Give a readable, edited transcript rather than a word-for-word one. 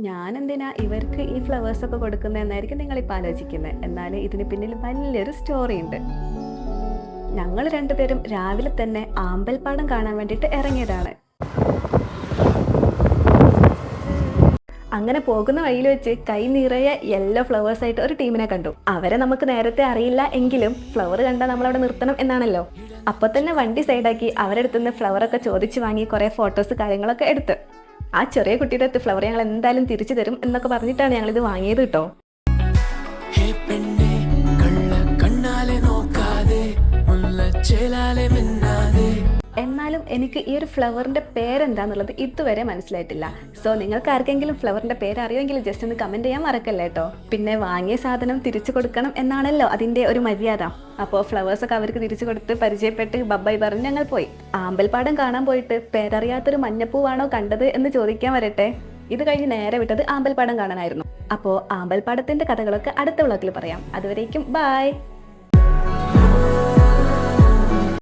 ഞാനെന്തിനാ ഇവർക്ക് ഈ ഫ്ലവേഴ്സൊക്കെ കൊടുക്കുന്നതെന്നായിരിക്കും നിങ്ങളിപ്പോൾ ആലോചിക്കുന്നത്. എന്നാൽ ഇതിന് പിന്നിൽ വലിയൊരു സ്റ്റോറി ഉണ്ട്. ഞങ്ങൾ രണ്ടുപേരും രാവിലെ തന്നെ ആമ്പൽപ്പാടം കാണാൻ വേണ്ടിയിട്ട് ഇറങ്ങിയതാണ്. അങ്ങനെ പോകുന്ന വഴിയിൽ വെച്ച് കൈ നിറയെ യെല്ലോ ഫ്ലവേഴ്സ് ആയിട്ട് ഒരു ടീമിനെ കണ്ടു. അവരെ നമുക്ക് നേരത്തെ അറിയില്ല എങ്കിലും ഫ്ലവർ കണ്ടാൽ നമ്മളവിടെ നിർത്തണം എന്നാണല്ലോ. അപ്പോൾ തന്നെ വണ്ടി സൈഡാക്കി അവരുടെ അടുത്തുനിന്ന് ഫ്ലവറൊക്കെ ചോദിച്ചു വാങ്ങി കുറേ ഫോട്ടോസ് കാര്യങ്ങളൊക്കെ എടുത്ത്. ആ ചെറിയ കുട്ടിയുടെ അടുത്ത് ഫ്ലവർ ഞങ്ങൾ എന്തായാലും തിരിച്ചു തരും എന്നൊക്കെ പറഞ്ഞിട്ടാണ് ഞങ്ങളിത് വാങ്ങിയത് കേട്ടോ. എന്നാലും എനിക്ക് ഈ ഒരു ഫ്ലവറിൻ്റെ പേരെന്താന്നുള്ളത് ഇതുവരെ മനസ്സിലായിട്ടില്ല. സോ നിങ്ങൾക്ക് ആർക്കെങ്കിലും ഫ്ലവറിൻ്റെ പേര് അറിയുമെങ്കിൽ ജസ്റ്റ് ഒന്ന് കമൻറ്റ് ചെയ്യാൻ മറക്കല്ലേ കേട്ടോ. പിന്നെ വാങ്ങിയ സാധനം തിരിച്ചു കൊടുക്കണം എന്നാണല്ലോ അതിൻ്റെ ഒരു മര്യാദ. അപ്പോൾ ഫ്ലവേഴ്സൊക്കെ അവർക്ക് തിരിച്ചു കൊടുത്ത് പരിചയപ്പെട്ട് ബബ്ബായി പറഞ്ഞ് ഞങ്ങൾ പോയി. ആമ്പൽപ്പാടം കാണാൻ പോയിട്ട് പേരറിയാത്തൊരു മഞ്ഞപ്പൂവാണോ കണ്ടത് എന്ന് ചോദിക്കാൻ വരട്ടെ. ഇത് കഴിഞ്ഞ് നേരെ വിട്ടത് ആമ്പൽപ്പാടം കാണാനായിരുന്നു. അപ്പോൾ ആമ്പൽപ്പാടത്തിൻ്റെ കഥകളൊക്കെ അടുത്ത വ്ളോഗിൽ പറയാം. അതുവരേക്കും ബൈ.